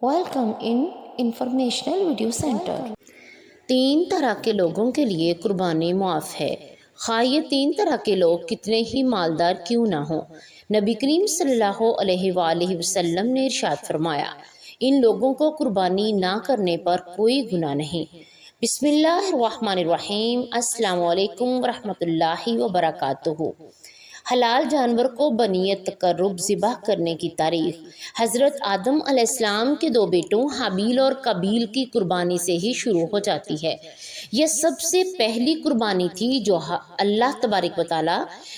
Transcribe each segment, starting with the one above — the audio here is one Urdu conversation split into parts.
Welcome in informational video centre. تین طرح کے لوگوں کے لیے قربانی معاف ہے، خواہ یہ تین طرح کے لوگ کتنے ہی مالدار کیوں نہ ہوں۔ نبی کریم صلی اللہ علیہ وآلہ وسلم نے ارشاد فرمایا، ان لوگوں کو قربانی نہ کرنے پر کوئی گناہ نہیں۔ بسم اللہ الرحمن الرحیم۔ السلام علیکم ورحمۃ اللہ وبرکاتہ۔ حلال جانور کو بنیت تقرب ذبح کرنے کی تاریخ حضرت آدم علیہ السلام کے دو بیٹوں حابیل اور قابیل کی قربانی سے ہی شروع ہو جاتی ہے۔ یہ سب سے پہلی قربانی تھی جو اللہ تبارک و تعالی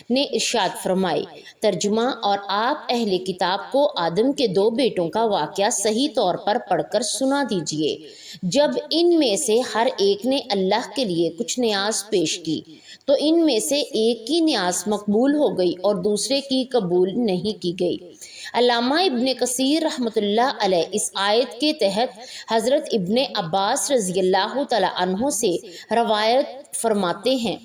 نے ارشاد فرمائی۔ ترجمہ: اور آپ اہل کتاب کو آدم کے دو بیٹوں کا واقعہ صحیح طور پر پڑھ کر سنا دیجئے۔ جب ان میں سے ہر ایک نے اللہ کے لیے کچھ نیاز پیش کی تو ان میں سے ایک کی نیاز مقبول ہو گئی اور دوسرے کی قبول نہیں کی گئی۔ علامہ ابن کثیر رحمۃ اللہ علیہ اس آیت کے تحت حضرت ابن عباس رضی اللہ تعالی عنہ سے روایت فرماتے ہیں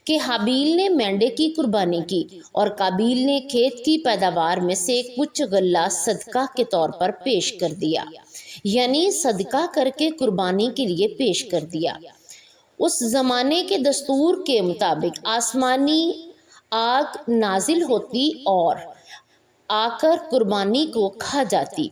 کہ حابیل نے مینڈے کی قربانی کی اور قابیل نے کھیت کی پیداوار میں سے کچھ غلہ صدقہ کے طور پر پیش کر دیا، یعنی صدقہ کر کے قربانی کے لیے پیش کر دیا۔ اس زمانے کے دستور کے مطابق آسمانی آگ نازل ہوتی اور آ کر قربانی کو کھا جاتی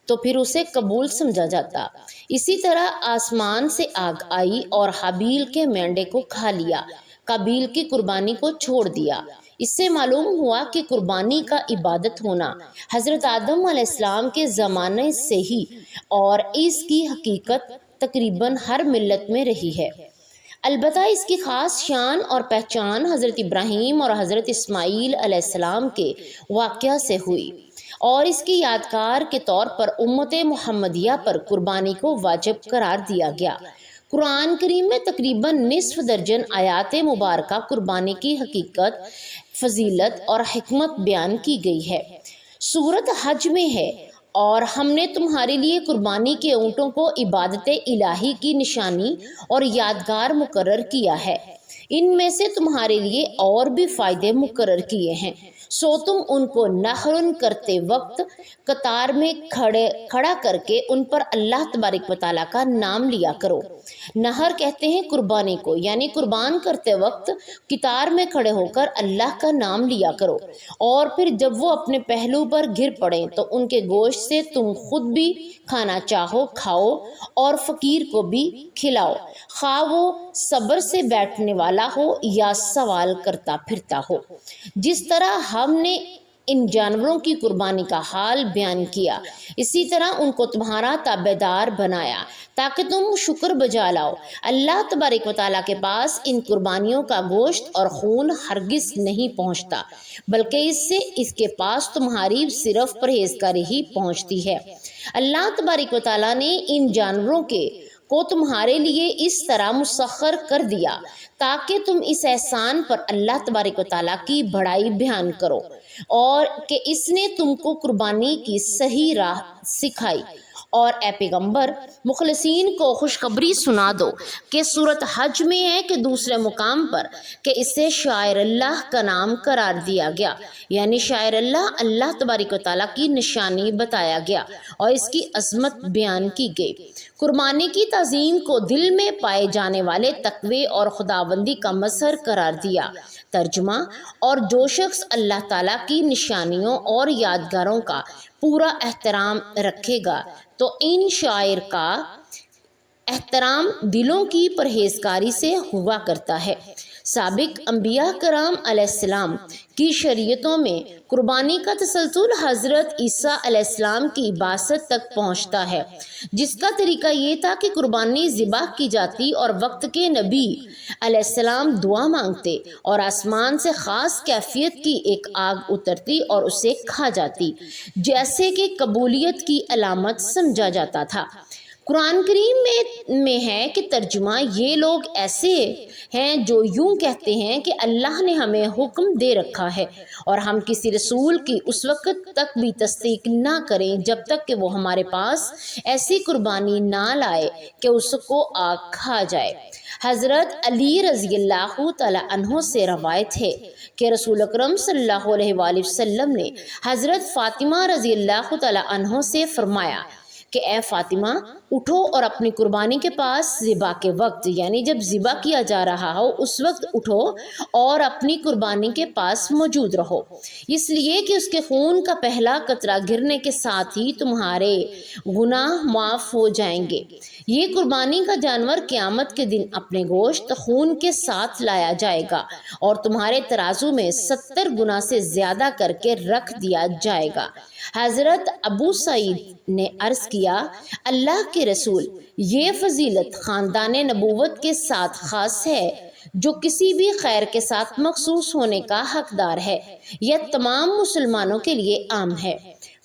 تو پھر اسے قبول سمجھا جاتا۔ اسی طرح آسمان سے آگ آئی اور حابیل کے مینڈے کو کھا لیا، قابیل کی قربانی کو چھوڑ دیا۔ اس سے معلوم ہوا کہ قربانی کا عبادت ہونا حضرت آدم علیہ السلام کے زمانے سے ہی اور اس کی حقیقت تقریباً ہر ملت میں رہی ہے۔ البتہ اس کی خاص شان اور پہچان حضرت ابراہیم اور حضرت اسماعیل علیہ السلام کے واقعہ سے ہوئی اور اس کی یادگار کے طور پر امت محمدیہ پر قربانی کو واجب قرار دیا گیا۔ قرآن کریم میں تقریباً نصف درجن آیات مبارکہ قربانی کی حقیقت، فضیلت اور حکمت بیان کی گئی ہے۔ سورۃ حج میں ہے، اور ہم نے تمہارے لیے قربانی کے اونٹوں کو عبادت الہی کی نشانی اور یادگار مقرر کیا ہے۔ ان میں سے تمہارے لیے اور بھی فائدے مقرر کیے ہیں، سو تم ان کو نحر کرتے وقت قطار میں کھڑا کر کے ان پر اللہ تبارک و تعالیٰ کا نام لیا کرو۔ نحر کہتے ہیں قربانی کو، یعنی قربان کرتے وقت قطار میں کھڑے ہو کر اللہ کا نام لیا کرو، اور پھر جب وہ اپنے پہلو پر گر پڑیں تو ان کے گوشت سے تم خود بھی کھانا چاہو کھاؤ اور فقیر کو بھی کھلاؤ، خواہ وہ صبر سے بیٹھنے والا ہو یا سوال کرتا پھرتا ہو۔ جس طرح ہم نے ان جانوروں کی قربانی کا حال بیان کیا، اسی طرح ان کو تمہارا تابع دار بنایا تاکہ تم شکر بجا لاؤ۔ اللہ تبارک و تعالیٰ کے پاس ان قربانیوں کا گوشت اور خون ہرگز نہیں پہنچتا، بلکہ اس سے اس کے پاس تمہاری صرف پرہیزگاری ہی پہنچتی ہے۔ اللہ تبارک و تعالیٰ نے ان جانوروں کو تمہارے لیے اس طرح مسخر کر دیا تاکہ تم اس احسان پر اللہ تبارک و تعالیٰ کی بڑائی بیان کرو، اور کہ اس نے تم کو قربانی کی صحیح راہ سکھائی۔ اور اے پیغمبر، مخلصین کو خوشخبری سنا دو کہ سورۃ حج میں ہے کہ دوسرے مقام پر کہ اسے شاعر اللہ کا نام قرار دیا گیا، یعنی شاعر اللہ، اللہ تبارک و تعالیٰ کی نشانی بتایا گیا اور اس کی عظمت بیان کی گئی۔ قربانی کی تعظیم کو دل میں پائے جانے والے تقوی اور خداوندی کا مظہر قرار دیا۔ ترجمہ: اور جو شخص اللہ تعالیٰ کی نشانیوں اور یادگاروں کا پورا احترام رکھے گا تو ان شاعر کا احترام دلوں کی پرہیزگاری سے ہوا کرتا ہے۔ سابق انبیاء کرام علیہ السلام کی شریعتوں میں قربانی کا تسلسل حضرت عیسیٰ علیہ السلام کی بعثت تک پہنچتا ہے، جس کا طریقہ یہ تھا کہ قربانی ذبح کی جاتی اور وقت کے نبی علیہ السلام دعا مانگتے اور آسمان سے خاص کیفیت کی ایک آگ اترتی اور اسے کھا جاتی، جیسے کہ قبولیت کی علامت سمجھا جاتا تھا۔ قرآن کریم میں ہے کہ ترجمہ: یہ لوگ ایسے ہیں جو یوں کہتے ہیں کہ اللہ نے ہمیں حکم دے رکھا ہے اور ہم کسی رسول کی اس وقت تک بھی تصدیق نہ کریں جب تک کہ وہ ہمارے پاس ایسی قربانی نہ لائے کہ اس کو آگ کھا جائے۔ حضرت علی رضی اللہ تعالیٰ عنہ سے روایت ہے کہ رسول اکرم صلی اللہ علیہ وآلہ وسلم نے حضرت فاطمہ رضی اللہ تعالیٰ عنہ سے فرمایا کہ اے فاطمہ اٹھو اور اپنی قربانی کے پاس ذبح کے وقت، یعنی جب ذبح کیا جا رہا ہو اس وقت اٹھو اور اپنی قربانی کے پاس موجود رہو، اس لیے کہ اس کے خون کا پہلا قطرہ گرنے کے ساتھ ہی تمہارے گناہ معاف ہو جائیں گے۔ یہ قربانی کا جانور قیامت کے دن اپنے گوشت خون کے ساتھ لایا جائے گا اور تمہارے ترازو میں 70 گنا سے زیادہ کر کے رکھ دیا جائے گا۔ حضرت ابو سعید نے عرض کیا، اللہ کے رسول، یہ فضیلت خاندان نبوت کے ساتھ خاص ہے جو کسی بھی خیر کے ساتھ مخصوص ہونے کا حقدار ہے، یا تمام مسلمانوں کے لیے عام ہے؟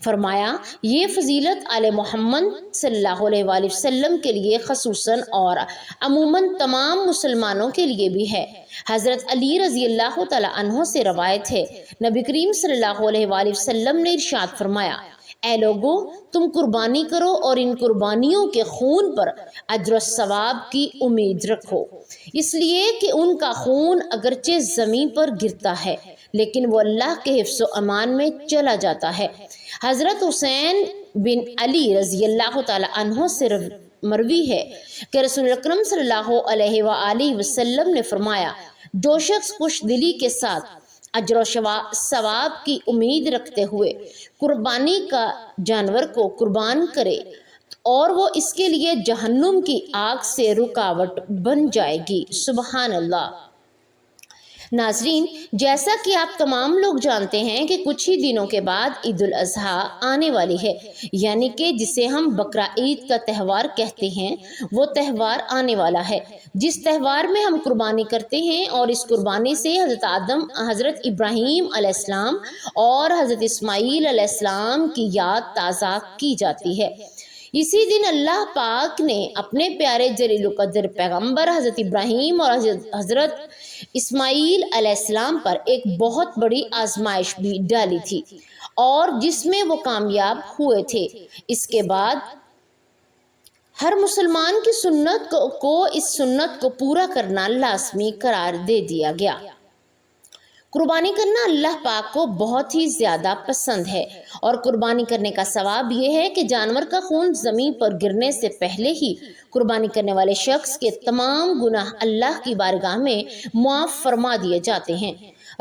فرمایا، یہ فضیلت آل محمد صلی اللہ علیہ وآلہ وسلم کے لیے خصوصاً اور عموماً تمام مسلمانوں کے لیے بھی ہے۔ حضرت علی رضی اللہ تعالیٰ عنہ سے روایت ہے، نبی کریم صلی اللہ علیہ وآلہ وسلم نے ارشاد فرمایا، اے لوگو، تم قربانی کرو اور ان قربانیوں کے خون پر اجر و ثواب کی امید رکھو، اس لیے کہ ان کا خون اگرچہ زمین پر گرتا ہے لیکن وہ اللہ کے حفظ و امان میں چلا جاتا ہے۔ حضرت حسین بن علی رضی اللہ تعالیٰ عنہ سے مروی ہے کہ رسول اکرم صلی اللہ علیہ وآلہ وسلم نے فرمایا، جو شخص خوش دلی کے ساتھ اجر و ثواب کی امید رکھتے ہوئے قربانی کا جانور کو قربان کرے اور وہ اس کے لیے جہنم کی آگ سے رکاوٹ بن جائے گی۔ سبحان اللہ۔ ناظرین، جیسا کہ آپ تمام لوگ جانتے ہیں کہ کچھ ہی دنوں کے بعد عید الاضحیٰ آنے والی ہے، یعنی کہ جسے ہم بقرہ عید کا تہوار کہتے ہیں، وہ تہوار آنے والا ہے جس تہوار میں ہم قربانی کرتے ہیں، اور اس قربانی سے حضرت ابراہیم علیہ السلام اور حضرت اسماعیل علیہ السلام کی یاد تازہ کی جاتی ہے۔ اسی دن اللہ پاک نے اپنے پیارے جلیل القدر پیغمبر حضرت ابراہیم اور حضرت اسماعیل علیہ السلام پر ایک بہت بڑی آزمائش بھی ڈالی تھی اور جس میں وہ کامیاب ہوئے تھے۔ اس کے بعد ہر مسلمان کی سنت کو اس سنت کو پورا کرنا لازمی قرار دے دیا گیا۔ قربانی کرنا اللہ پاک کو بہت ہی زیادہ پسند ہے، اور قربانی کرنے کا ثواب یہ ہے کہ جانور کا خون زمین پر گرنے سے پہلے ہی قربانی کرنے والے شخص کے تمام گناہ اللہ کی بارگاہ میں معاف فرما دیے جاتے ہیں۔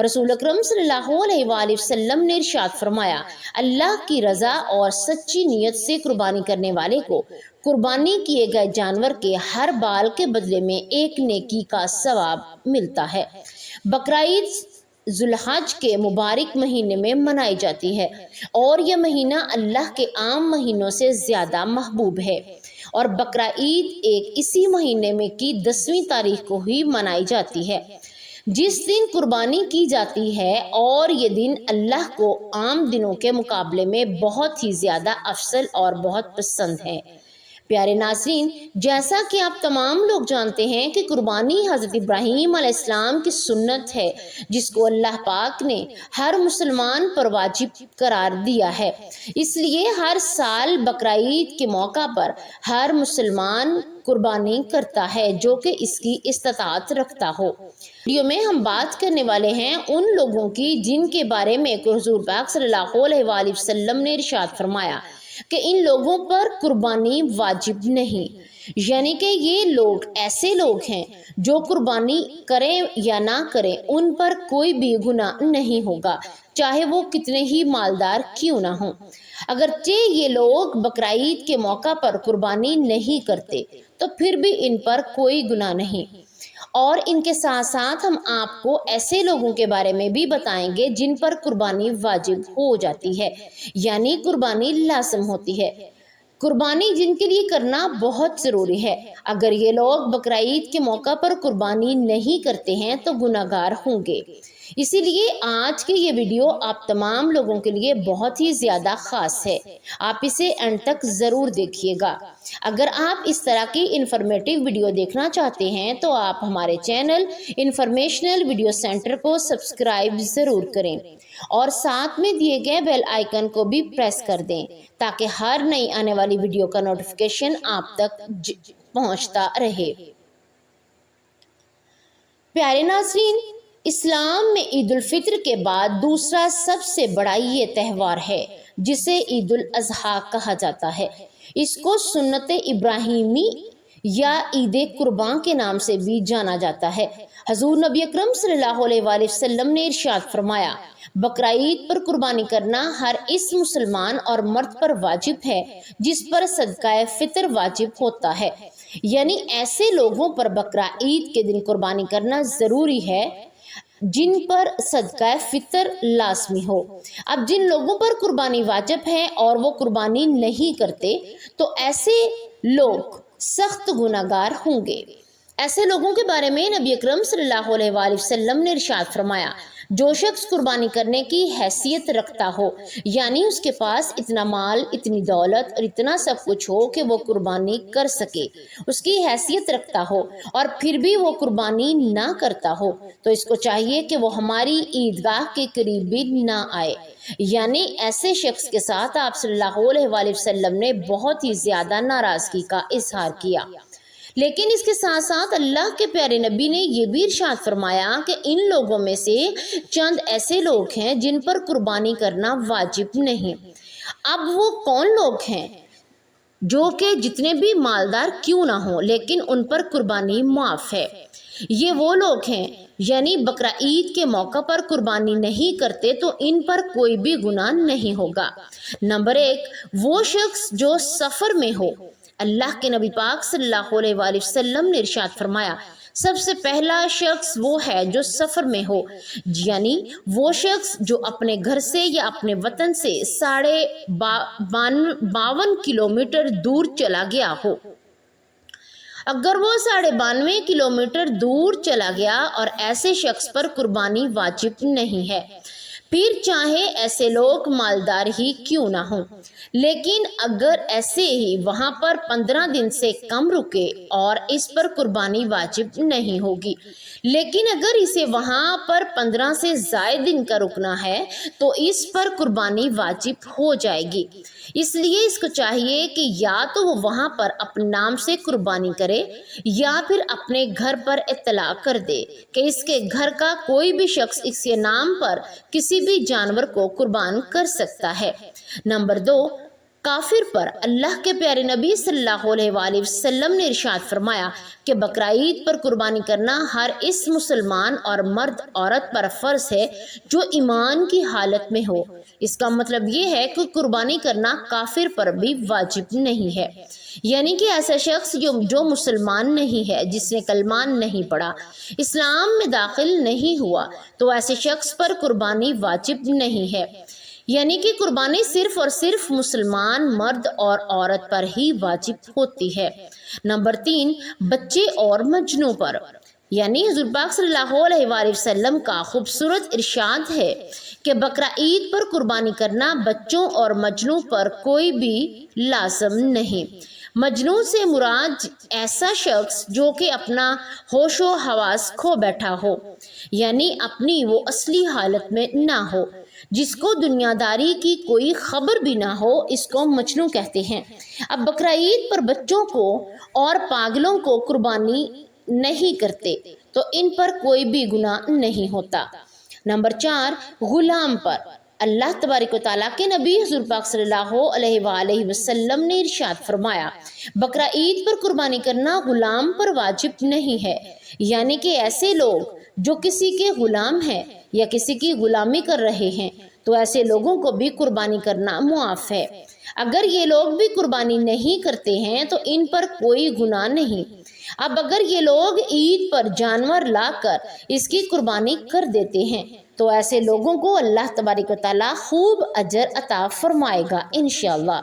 رسول اکرم صلی اللہ علیہ وآلہ وسلم نے ارشاد فرمایا، اللہ کی رضا اور سچی نیت سے قربانی کرنے والے کو قربانی کیے گئے جانور کے ہر بال کے بدلے میں ایک نیکی کا ثواب ملتا ہے۔ بقرہ عید ذوالحج کے مبارک مہینے میں منائی جاتی ہے، اور یہ مہینہ اللہ کے عام مہینوں سے زیادہ محبوب ہے، اور بقرہ عید ایک اسی مہینے میں کی 10ویں تاریخ کو ہی منائی جاتی ہے جس دن قربانی کی جاتی ہے، اور یہ دن اللہ کو عام دنوں کے مقابلے میں بہت ہی زیادہ افضل اور بہت پسند ہے۔ پیارے ناظرین، جیسا کہ آپ تمام لوگ جانتے ہیں کہ قربانی حضرت ابراہیم علیہ السلام کی سنت ہے جس کو اللہ پاک نے ہر مسلمان پر واجب قرار دیا ہے، اس لیے ہر سال بقرہ عید کے موقع پر ہر مسلمان قربانی کرتا ہے جو کہ اس کی استطاعت رکھتا ہو۔ ویڈیو میں ہم بات کرنے والے ہیں ان لوگوں کی جن کے بارے میں حضور پاک صلی اللہ علیہ وآلہ وسلم نے ارشاد فرمایا کہ ان لوگوں پر قربانی واجب نہیں، یعنی کہ یہ لوگ ایسے لوگ ہیں جو قربانی کریں یا نہ کریں ان پر کوئی بھی گناہ نہیں ہوگا، چاہے وہ کتنے ہی مالدار کیوں نہ ہوں۔ اگرچہ یہ لوگ بقرہ عید کے موقع پر قربانی نہیں کرتے تو پھر بھی ان پر کوئی گناہ نہیں، اور ان کے ساتھ ساتھ ہم آپ کو ایسے لوگوں کے بارے میں بھی بتائیں گے جن پر قربانی واجب ہو جاتی ہے، یعنی قربانی لازم ہوتی ہے، قربانی جن کے لیے کرنا بہت ضروری ہے۔ اگر یہ لوگ بقرہ عید کے موقع پر قربانی نہیں کرتے ہیں تو گناہ گار ہوں گے۔ اسی لیے آج کی یہ ویڈیو آپ تمام لوگوں کے لیے بہت ہی زیادہ خاص ہے، آپ اسے اینڈ تک ضرور دیکھیے گا۔ اگر آپ اس طرح کی انفارمیٹیو ویڈیو دیکھنا چاہتے ہیں تو آپ ہمارے چینل انفارمیشنل ویڈیو سینٹر کو سبسکرائب ضرور کریں اور ساتھ میں دیے گئے بیل آئیکن کو بھی پریس کر دیں تاکہ ہر نئی آنے والی ویڈیو کا نوٹیفیکیشن آپ تک پہنچتا رہے۔ پیارے ناظرین، اسلام میں عید الفطر کے بعد دوسرا سب سے بڑا یہ تہوار ہے جسے عید الاضحیٰ کہا جاتا ہے۔ اس کو سنت ابراہیمی یا عید قربان کے نام سے بھی جانا جاتا ہے۔ حضور نبی اکرم صلی اللہ علیہ وآلہ وسلم نے ارشاد فرمایا، بقرہ عید پر قربانی کرنا ہر اس مسلمان اور مرد پر واجب ہے جس پر صدقہ فطر واجب ہوتا ہے، یعنی ایسے لوگوں پر بقرہ عید کے دن قربانی کرنا ضروری ہے جن پر صدقہ فطر لازمی ہو۔ اب جن لوگوں پر قربانی واجب ہے اور وہ قربانی نہیں کرتے تو ایسے لوگ سخت گناہگار ہوں گے۔ ایسے لوگوں کے بارے میں نبی اکرم صلی اللہ علیہ وآلہ وسلم نے ارشاد فرمایا، جو شخص قربانی کرنے کی حیثیت رکھتا ہو، یعنی اس کے پاس اتنا مال، اتنی دولت اور اتنا سب کچھ ہو کہ وہ قربانی کر سکے، اس کی حیثیت رکھتا ہو اور پھر بھی وہ قربانی نہ کرتا ہو، تو اس کو چاہیے کہ وہ ہماری عیدگاہ کے قریب بھی نہ آئے۔ یعنی ایسے شخص کے ساتھ آپ صلی اللہ علیہ وآلہ وسلم نے بہت ہی زیادہ ناراضگی کا اظہار کیا۔ لیکن اس کے ساتھ ساتھ اللہ کے پیارے نبی نے یہ بھی ارشاد فرمایا کہ ان لوگوں میں سے چند ایسے لوگ ہیں جن پر قربانی کرنا واجب نہیں۔ اب وہ کون لوگ ہیں؟ جو کہ جتنے بھی مالدار کیوں نہ ہوں لیکن ان پر قربانی معاف ہے۔ یہ وہ لوگ ہیں یعنی بقرہ عید کے موقع پر قربانی نہیں کرتے تو ان پر کوئی بھی گناہ نہیں ہوگا۔ نمبر 1، وہ شخص جو سفر میں ہو۔ اللہ کے نبی پاک صلی اللہ علیہ وآلہ وسلم نے ارشاد فرمایا، سب سے پہلا شخص وہ ہے جو سفر میں ہو، یعنی وہ شخص جو اپنے گھر سے یا اپنے وطن سے 52 کلومیٹر دور چلا گیا ہو۔ اگر وہ 92 کلومیٹر دور چلا گیا اور ایسے شخص پر قربانی واجب نہیں ہے، پھر چاہے ایسے لوگ مالدار ہی کیوں نہ ہوں، لیکن اگر ایسے ہی وہاں پر 15 دن سے کم رکے اور اس پر قربانی واجب نہیں ہوگی، لیکن اگر اسے وہاں پر 15 سے زائد دن کا رکنا ہے تو اس پر قربانی واجب ہو جائے گی۔ اس لیے اس کو چاہیے کہ یا تو وہ وہاں پر اپنے نام سے قربانی کرے یا پھر اپنے گھر پر اطلاع کر دے کہ اس کے گھر کا کوئی بھی شخص اس کے نام پر کسی بھی جانور کو قربان کر سکتا ہے۔ نمبر 2، کافر پر اللہ کے پیارے نبی صلی اللہ علیہ وآلہ وسلم نے ارشاد فرمایا کہ بقرہ عید پر قربانی کرنا ہر اس مسلمان اور مرد عورت پر فرض ہے جو ایمان کی حالت میں ہو۔ اس کا مطلب یہ ہے کہ قربانی کرنا کافر پر بھی واجب نہیں ہے، یعنی کہ ایسا شخص جو مسلمان نہیں ہے، جس نے کلمہ نہیں پڑھا، اسلام میں داخل نہیں ہوا، تو ایسے شخص پر قربانی واجب نہیں ہے، یعنی کہ قربانی صرف اور صرف مسلمان مرد اور عورت پر ہی واجب ہوتی ہے۔ نمبر 3، بچے اور مجنوں پر، یعنی حضور پاک صلی اللہ علیہ وآلہ وسلم کا خوبصورت ارشاد ہے کہ بقرہ عید پر قربانی کرنا بچوں اور مجنوں پر کوئی بھی لازم نہیں۔ مجنون سے مراد ایسا شخص جو کہ اپنا ہوش و حواس کھو بیٹھا ہو، یعنی اپنی وہ اصلی حالت میں نہ ہو، جس کو دنیا داری کی کوئی خبر بھی نہ ہو، اس کو مجنون کہتے ہیں۔ اب بقرہ عید پر بچوں کو اور پاگلوں کو قربانی نہیں کرتے تو ان پر کوئی بھی گناہ نہیں ہوتا۔ نمبر 4، غلام پر، اللہ تبارک و تعالیٰ کے نبی حضور پاک صلی اللہ علیہ وآلہ وسلم نے ارشاد فرمایا، بقرہ عید پر قربانی کرنا غلام پر واجب نہیں ہے، یعنی کہ ایسے لوگ جو کسی کے غلام ہیں یا کسی کی غلامی کر رہے ہیں تو ایسے لوگوں کو بھی قربانی کرنا معاف ہے۔ اگر یہ لوگ بھی قربانی نہیں کرتے ہیں تو ان پر کوئی گناہ نہیں۔ اب اگر یہ لوگ عید پر جانور لا کر اس کی قربانی کر دیتے ہیں تو ایسے لوگوں کو اللہ تبارک و تعالیٰ خوب اجر عطا فرمائے گا انشاءاللہ۔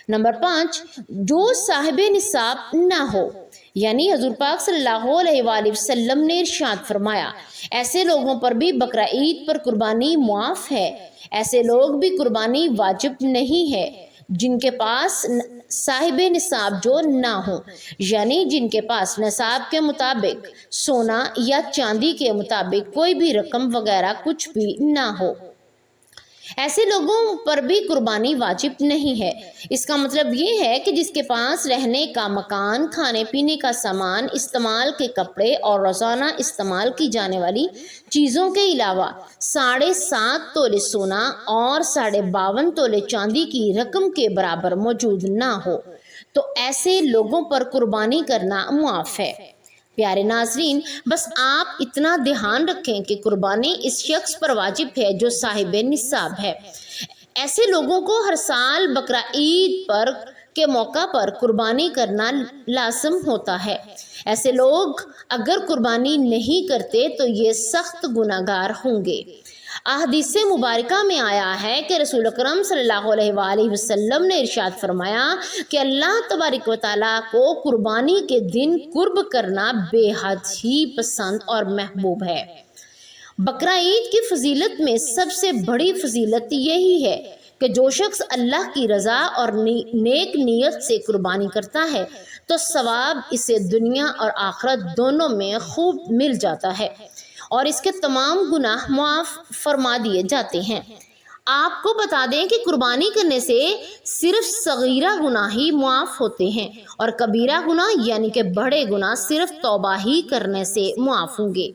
نمبر 5، جو صاحب نصاب نہ ہو، یعنی حضور پاک صلی اللہ علیہ وآلہ وسلم نے ارشاد فرمایا، ایسے لوگوں پر بھی بقرہ عید پر قربانی معاف ہے۔ ایسے لوگ بھی قربانی واجب نہیں ہے جن کے پاس صاحب نصاب جو نہ ہو، یعنی جن کے پاس نصاب کے مطابق سونا یا چاندی کے مطابق کوئی بھی رقم وغیرہ کچھ بھی نہ ہو، ایسے لوگوں پر بھی قربانی واجب نہیں ہے۔ اس کا مطلب یہ ہے کہ جس کے پاس رہنے کا مکان، کھانے پینے کا سامان، استعمال کے کپڑے اور روزانہ استعمال کی جانے والی چیزوں کے علاوہ 7.5 تولے سونا اور 52.5 تولے چاندی کی رقم کے برابر موجود نہ ہو، تو ایسے لوگوں پر قربانی کرنا معاف ہے۔ پیارے ناظرین، بس آپ اتنا دھیان رکھیں کہ قربانی اس شخص پر واجب ہے جو صاحب نصاب ہے۔ ایسے لوگوں کو ہر سال بقرہ عید پر کے موقع پر قربانی کرنا لازم ہوتا ہے۔ ایسے لوگ اگر قربانی نہیں کرتے تو یہ سخت گناہگار ہوں گے۔ احادیث مبارکہ میں آیا ہے کہ رسول اکرم صلی اللہ علیہ وآلہ وسلم نے ارشاد فرمایا کہ اللہ تبارک و تعالیٰ کو قربانی کے دن قرب کرنا بے حد ہی پسند اور محبوب ہے۔ بقرہ عید کی فضیلت میں سب سے بڑی فضیلت یہی ہے کہ جو شخص اللہ کی رضا اور نیک نیت سے قربانی کرتا ہے تو ثواب اسے دنیا اور آخرت دونوں میں خوب مل جاتا ہے اور اس کے تمام گناہ معاف فرما دیے جاتے ہیں۔ آپ کو بتا دیں کہ قربانی کرنے سے صرف صغیرہ گناہ ہی معاف ہوتے ہیں اور کبیرہ گناہ یعنی کہ بڑے گناہ صرف توبہ ہی کرنے سے معاف ہوں گے۔